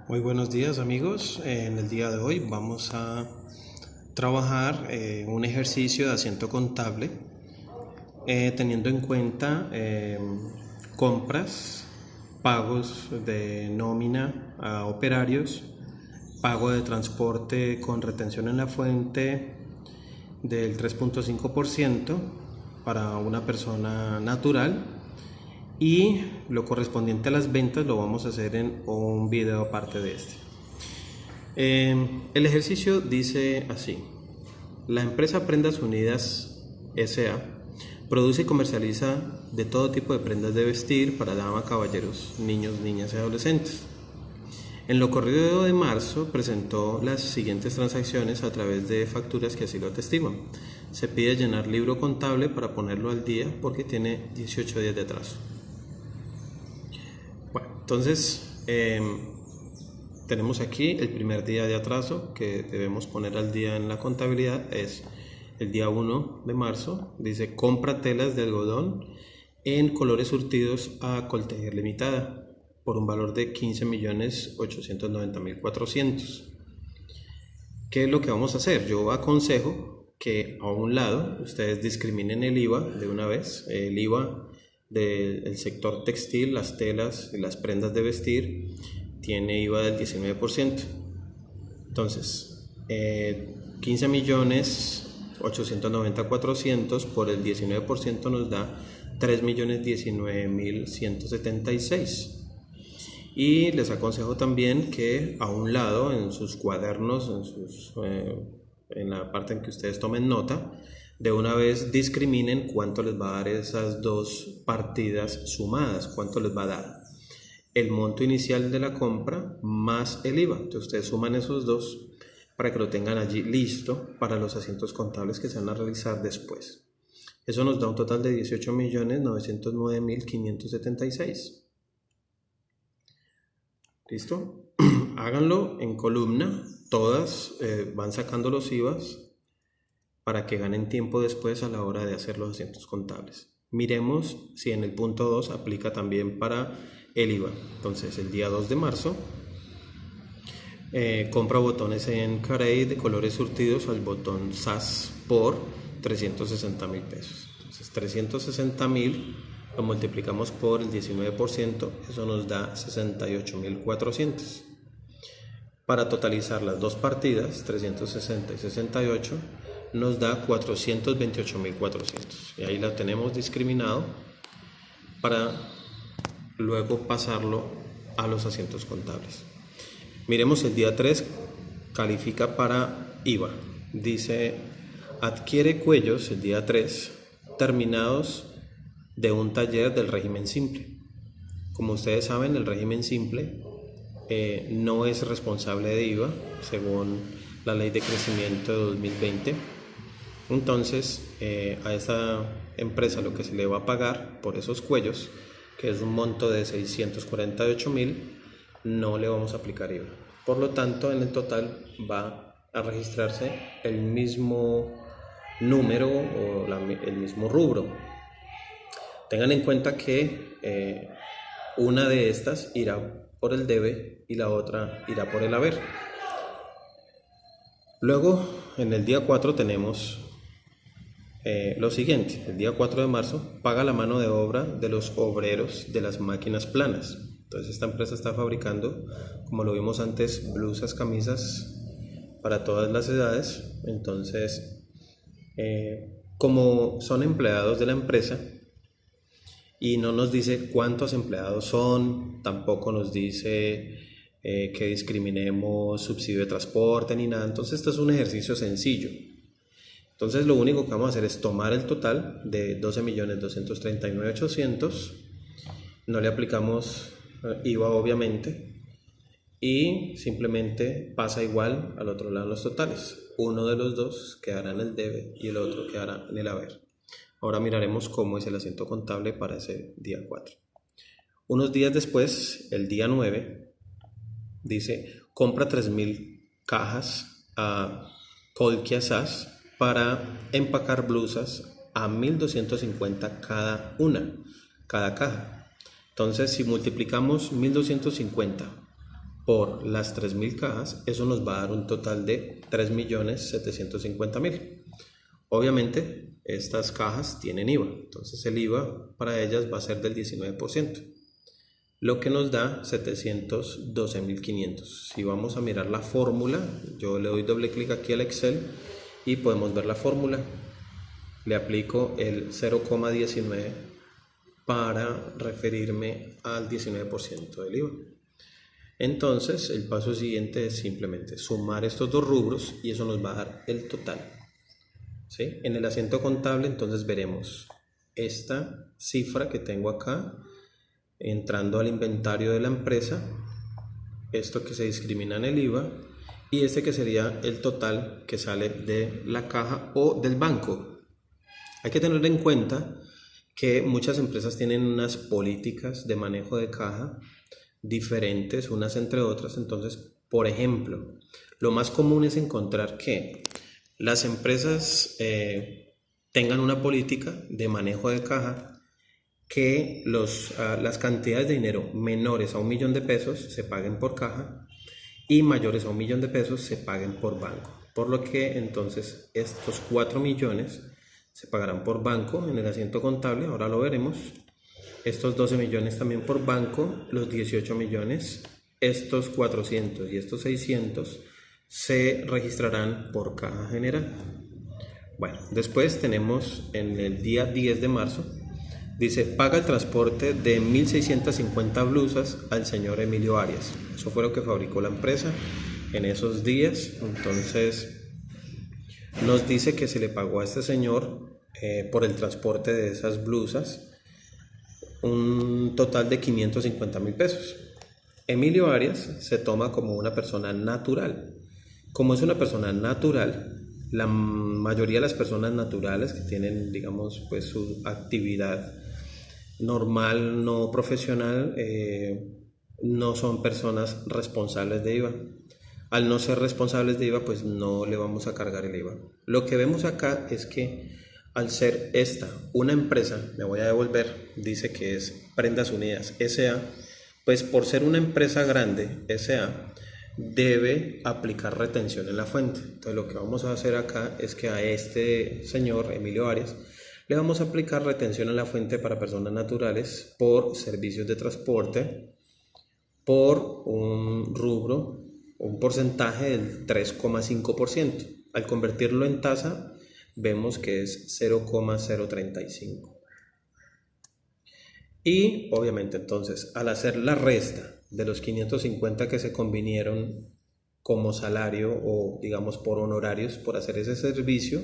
Muy buenos días amigos, en el día de hoy vamos a trabajar un ejercicio de asiento contable teniendo en cuenta compras, pagos de nómina a operarios, pago de transporte con retención en la fuente del 3.5% para una persona natural, y lo correspondiente a las ventas lo vamos a hacer en un video aparte de este. El ejercicio dice así: la empresa Prendas Unidas S.A. produce y comercializa de todo tipo de prendas de vestir para damas, caballeros, niños, niñas y adolescentes. En lo corrido de marzo presentó las siguientes transacciones a través de facturas que así lo atestiguan. Se pide llenar libro contable para ponerlo al día porque tiene 18 días de atraso. Bueno, entonces tenemos aquí el primer día de atraso que debemos poner al día en la contabilidad. Es el día 1 de marzo. Dice: compra telas de algodón en colores surtidos a Coltejer Limitada por un valor de 15.890.400. ¿Qué es lo que vamos a hacer? Yo aconsejo que a un lado ustedes discriminen el IVA de una vez. El IVA del sector textil, las telas y las prendas de vestir tiene IVA del 19%. Entonces 15.890.400 por el 19% nos da 3.019.176. Y les aconsejo también que a un lado en sus cuadernos, en la parte en que ustedes tomen nota, de una vez discriminen cuánto les va a dar esas dos partidas sumadas, cuánto les va a dar el monto inicial de la compra más el IVA. Entonces ustedes suman esos dos para que lo tengan allí listo para los asientos contables que se van a realizar después. Eso nos da un total de 18.909.576. ¿Listo? Háganlo en columna, todas van sacando los IVAs para que ganen tiempo después a la hora de hacer los asientos contables. Miremos si en el punto 2 aplica también para el IVA. Entonces, el día 2 de marzo, compra botones en Carey de colores surtidos al botón SAS por 360.000 pesos. Entonces, 360.000 lo multiplicamos por el 19%, eso nos da 68.400. Para totalizar las dos partidas, 360 y 68, nos da 428.400. Y ahí la tenemos discriminado para luego pasarlo a los asientos contables. Miremos el día 3, califica para IVA. Dice: adquiere cuellos el día 3 terminados de un taller del régimen simple. Como ustedes saben, el régimen simple no es responsable de IVA según la ley de crecimiento de 2020. Entonces a esta empresa lo que se le va a pagar por esos cuellos, que es un monto de 648.000, no le vamos a aplicar IVA. Por lo tanto, en el total va a registrarse el mismo número o el mismo rubro. Tengan en cuenta que una de estas irá por el debe y la otra irá por el haber. Luego, en el día 4 tenemos lo siguiente. El día 4 de marzo, paga la mano de obra de los obreros de las máquinas planas. Entonces esta empresa está fabricando, como lo vimos antes, blusas, camisas para todas las edades. Entonces como son empleados de la empresa y no nos dice cuántos empleados son, tampoco nos dice que discriminemos subsidio de transporte ni nada. Entonces esto es un ejercicio sencillo. Entonces lo único que vamos a hacer es tomar el total de 12.239.800, no le aplicamos IVA obviamente, y simplemente pasa igual al otro lado los totales. Uno de los dos quedará en el debe y el otro quedará en el haber. Ahora miraremos cómo es el asiento contable para ese día 4. Unos días después, el día 9, dice: compra 3.000 cajas a Colquia SAS para empacar blusas a 1.250 cada caja. Entonces, si multiplicamos 1.250 por las 3.000 cajas, eso nos va a dar un total de 3.750.000. Obviamente, estas cajas tienen IVA, entonces el IVA para ellas va a ser del 19%, lo que nos da 712.500. Si vamos a mirar la fórmula, yo le doy doble clic aquí al Excel y podemos ver la fórmula. Le aplico el 0,19 para referirme al 19% del IVA. Entonces, el paso siguiente es simplemente sumar estos dos rubros y eso nos va a dar el total. ¿Sí? En el asiento contable, entonces veremos esta cifra que tengo acá, entrando al inventario de la empresa, esto que se discrimina en el IVA, y este que sería el total que sale de la caja o del banco. Hay que tener en cuenta que muchas empresas tienen unas políticas de manejo de caja diferentes unas entre otras. Entonces, por ejemplo, lo más común es encontrar que las empresas tengan una política de manejo de caja que las cantidades de dinero menores a 1 millón de pesos se paguen por caja y mayores a 1 millón de pesos se paguen por banco, por lo que entonces estos 4 millones se pagarán por banco en el asiento contable, ahora lo veremos. Estos 12 millones también por banco, los 18 millones, estos 400 y estos 600 se registrarán por caja general. Bueno, después tenemos en el día 10 de marzo, dice, paga el transporte de 1.650 blusas al señor Emilio Arias. Eso fue lo que fabricó la empresa en esos días. Entonces, nos dice que se le pagó a este señor por el transporte de esas blusas un total de 550.000 pesos. Emilio Arias se toma como una persona natural. Como es una persona natural, la mayoría de las personas naturales que tienen, digamos, pues su actividad normal, no profesional, no son personas responsables de IVA. Al no ser responsables de IVA, pues no le vamos a cargar el IVA. Lo que vemos acá es que al ser esta una empresa, me voy a devolver, dice que es Prendas Unidas S.A., pues por ser una empresa grande, S.A., debe aplicar retención en la fuente. Entonces lo que vamos a hacer acá es que a este señor, Emilio Arias, le vamos a aplicar retención en la fuente para personas naturales por servicios de transporte, por un rubro, un porcentaje del 3,5%. Al convertirlo en tasa, vemos que es 0,035. Y obviamente entonces al hacer la resta de los 550 que se convinieron como salario o digamos por honorarios por hacer ese servicio,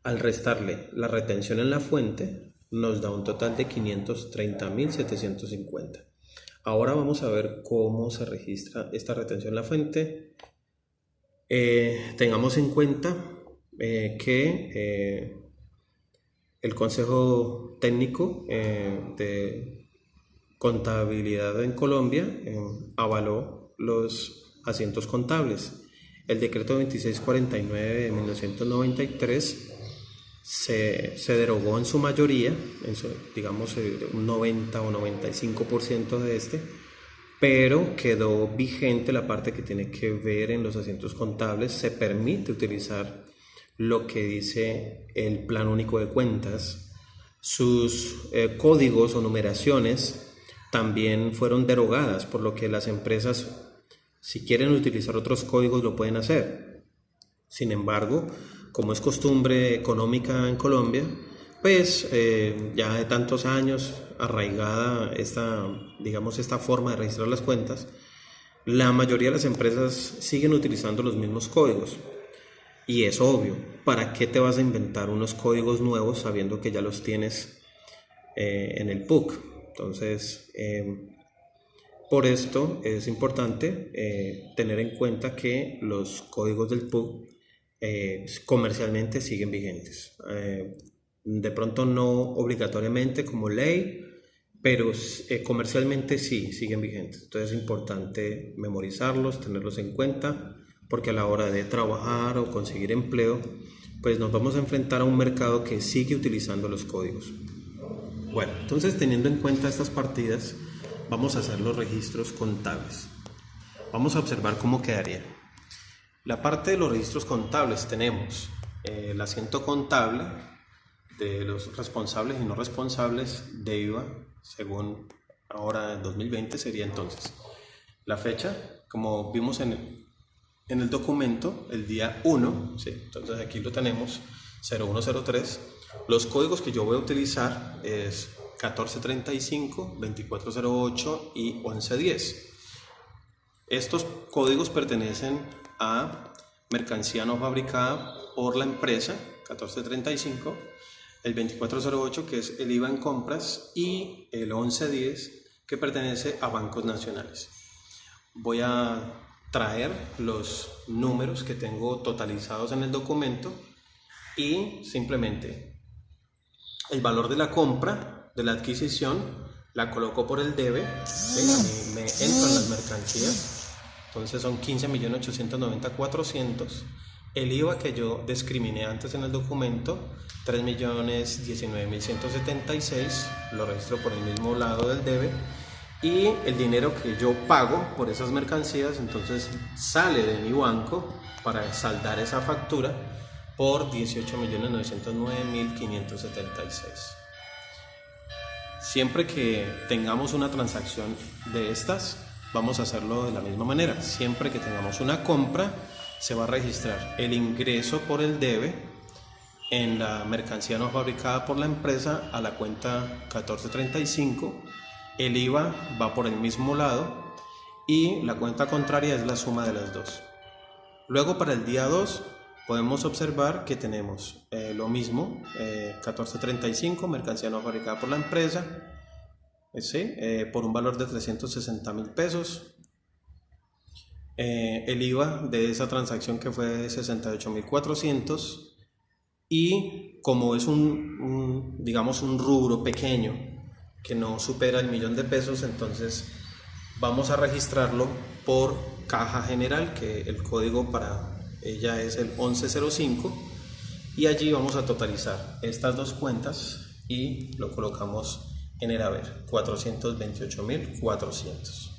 al restarle la retención en la fuente nos da un total de 530.750. Ahora vamos a ver cómo se registra esta retención en la fuente. Tengamos en cuenta que el Consejo Técnico de Contabilidad en Colombia avaló los asientos contables. El decreto 2649 de 1993 se derogó en su mayoría, digamos un 90 o 95% de este, pero quedó vigente la parte que tiene que ver en los asientos contables. Se permite utilizar lo que dice el Plan Único de Cuentas. Sus códigos o numeraciones también fueron derogadas, por lo que las empresas, si quieren utilizar otros códigos, lo pueden hacer. Sin embargo, como es costumbre económica en Colombia, pues ya de tantos años arraigada esta forma de registrar las cuentas, la mayoría de las empresas siguen utilizando los mismos códigos. Y es obvio, ¿para qué te vas a inventar unos códigos nuevos sabiendo que ya los tienes en el PUC? Entonces, por esto es importante tener en cuenta que los códigos del PUC comercialmente siguen vigentes. De pronto no obligatoriamente como ley, pero comercialmente sí siguen vigentes. Entonces es importante memorizarlos, tenerlos en cuenta, porque a la hora de trabajar o conseguir empleo, pues nos vamos a enfrentar a un mercado que sigue utilizando los códigos. Bueno, entonces teniendo en cuenta estas partidas, vamos a hacer los registros contables. vamos a observar cómo quedaría. La parte de los registros contables tenemos el asiento contable de los responsables y no responsables de IVA, según ahora en 2020 sería entonces la fecha, como vimos en el documento, el día 1, ¿sí? Entonces aquí lo tenemos, 0103. Los códigos que yo voy a utilizar es 1435, 2408 y 1110. Estos códigos pertenecen a mercancía no fabricada por la empresa, 1435, el 2408 que es el IVA en compras y el 1110 que pertenece a bancos nacionales. Voy a traer los números que tengo totalizados en el documento y simplemente el valor de la compra, de la adquisición, la coloco por el debe, ¿sí? Me entran las mercancías, entonces son 15.890.400. El IVA que yo discriminé antes en el documento, 3.019.176, lo registro por el mismo lado del debe. Y el dinero que yo pago por esas mercancías, entonces sale de mi banco para saldar esa factura por 18.909.576. Siempre que tengamos una transacción de estas, vamos a hacerlo de la misma manera. Siempre que tengamos una compra, se va a registrar el ingreso por el debe en la mercancía no fabricada por la empresa a la cuenta 1435. El IVA va por el mismo lado y la cuenta contraria es la suma de las dos. Luego para el día 2 podemos observar que tenemos lo mismo, 1435, mercancía no fabricada por la empresa, ¿sí? Por un valor de 360.000 pesos. El IVA de esa transacción que fue de 68.400 y como es digamos un rubro pequeño que no supera el millón de pesos, entonces vamos a registrarlo por caja general, que el código para ella es el 1105, y allí vamos a totalizar estas dos cuentas y lo colocamos en el haber, 428.400.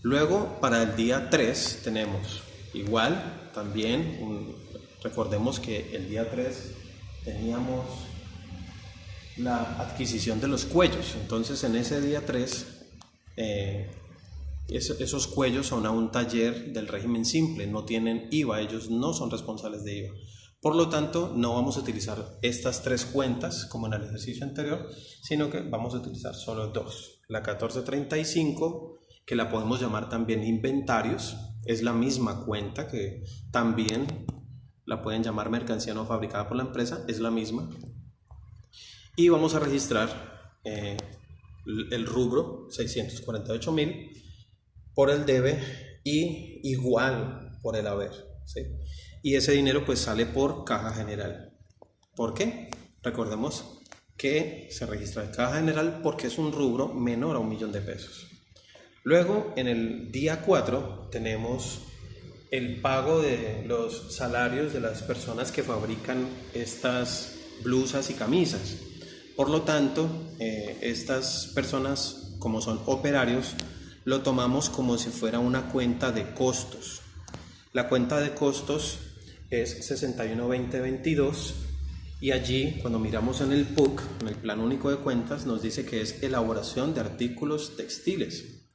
Luego para el día 3 tenemos igual también, recordemos que el día 3 teníamos la adquisición de los cuellos, entonces en ese día 3 esos cuellos son a un taller del régimen simple, no tienen IVA, ellos no son responsables de IVA, por lo tanto no vamos a utilizar estas tres cuentas como en el ejercicio anterior, sino que vamos a utilizar solo dos. La 1435, que la podemos llamar también inventarios, es la misma cuenta que también la pueden llamar mercancía no fabricada por la empresa, es la misma. Y vamos a registrar el rubro 648.000 por el debe y igual por el haber, ¿sí? Y ese dinero pues sale por caja general. ¿Por qué? Recordemos que se registra en caja general porque es un rubro menor a 1 millón de pesos. Luego en el día 4 tenemos el pago de los salarios de las personas que fabrican estas blusas y camisas. Por lo tanto, estas personas, como son operarios, lo tomamos como si fuera una cuenta de costos. La cuenta de costos es 612022 y allí, cuando miramos en el PUC, en el Plan Único de Cuentas, nos dice que es elaboración de artículos textiles.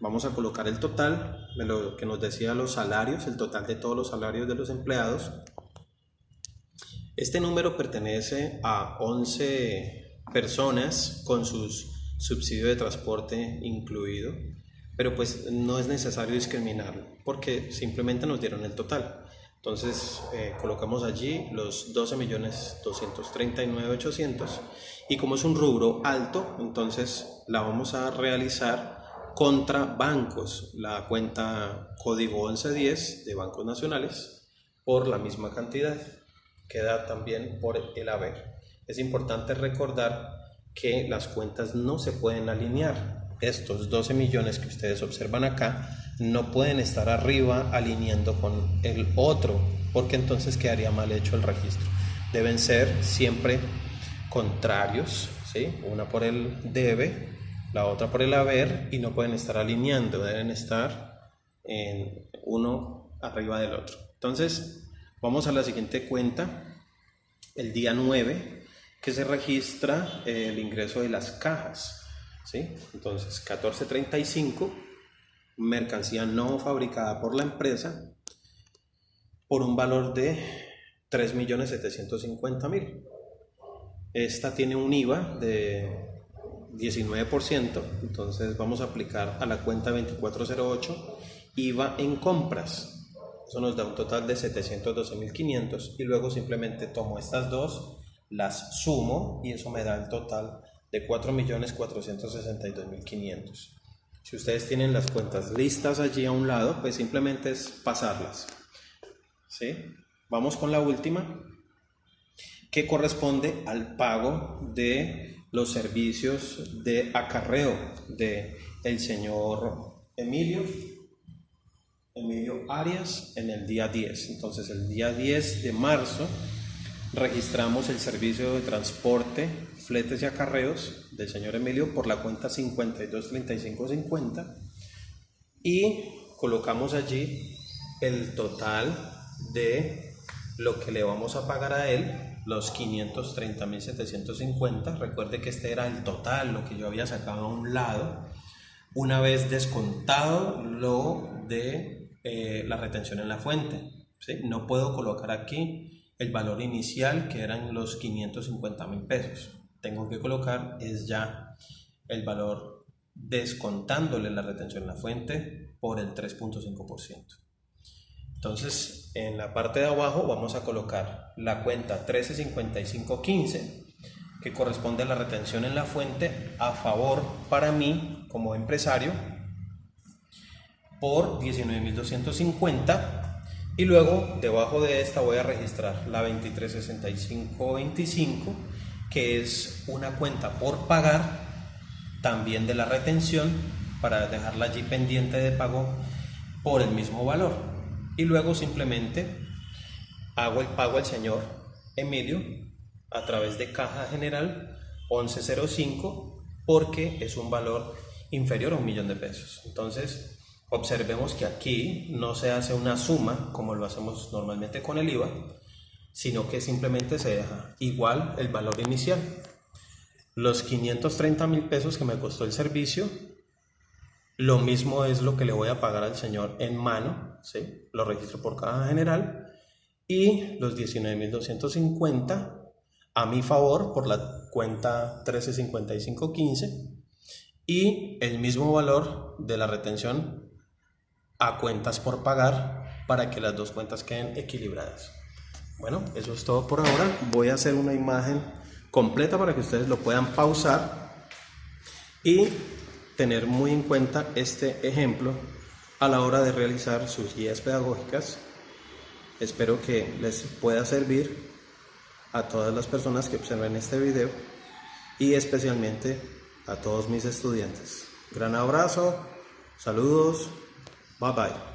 Vamos a colocar el total de lo que nos decía los salarios, el total de todos los salarios de los empleados. Este número pertenece a 11 personas con sus subsidio de transporte incluido, pero pues no es necesario discriminarlo porque simplemente nos dieron el total. Entonces colocamos allí los 12.239.800 y como es un rubro alto, entonces la vamos a realizar contra bancos, la cuenta código 1110 de bancos nacionales por la misma cantidad. Queda también por el haber. Es importante recordar que las cuentas no se pueden alinear. Estos 12 millones que ustedes observan acá no pueden estar arriba alineando con el otro, porque entonces quedaría mal hecho el registro. Deben ser siempre contrarios, ¿sí? Una por el debe la otra por el haber y no pueden estar alineando, deben estar en uno arriba del otro. Entonces vamos a la siguiente cuenta, el día 9, que se registra el ingreso de las cajas, ¿sí? Entonces 1435, mercancía no fabricada por la empresa por un valor de 3.750.000. Esta tiene un IVA de 19%, entonces vamos a aplicar a la cuenta 2408 IVA en compras. Eso nos da un total de 712.500 y luego simplemente tomo estas dos, las sumo y eso me da el total de 4.462.500. Si ustedes tienen las cuentas listas allí a un lado, pues simplemente es pasarlas, ¿sí? Vamos con la última, que corresponde al pago de los servicios de acarreo de el señor Emilio Arias en el día 10. Entonces el día 10 de marzo registramos el servicio de transporte, fletes y acarreos del señor Emilio por la cuenta 523550 y colocamos allí el total de lo que le vamos a pagar a él, los 530.750. Recuerde que este era el total, lo que yo había sacado a un lado, una vez descontado lo de la retención en la fuente, ¿sí? No puedo colocar aquí el valor inicial, que eran los 550.000 pesos. Tengo que colocar es ya el valor descontándole la retención en la fuente por el 3.5%. Entonces, en la parte de abajo vamos a colocar la cuenta 135515, que corresponde a la retención en la fuente a favor para mí como empresario por 19.250, y luego debajo de esta voy a registrar la 236525, que es una cuenta por pagar también de la retención para dejarla allí pendiente de pago por el mismo valor. Y luego simplemente hago el pago al señor Emilio a través de Caja General 1105 porque es un valor inferior a 1.000.000 de pesos. Entonces observemos que aquí no se hace una suma como lo hacemos normalmente con el IVA, sino que simplemente se deja igual el valor inicial. Los 530.000 pesos que me costó el servicio, lo mismo es lo que le voy a pagar al señor en mano, ¿sí? Lo registro por Caja General, y los 19.250 a mi favor por la cuenta 135515 y el mismo valor de la retención a cuentas por pagar para que las dos cuentas queden equilibradas. Bueno, eso es todo por ahora. Voy a hacer una imagen completa para que ustedes lo puedan pausar y tener muy en cuenta este ejemplo a la hora de realizar sus guías pedagógicas. Espero que les pueda servir a todas las personas que observen este video y especialmente a todos mis estudiantes. Gran abrazo, saludos, bye bye.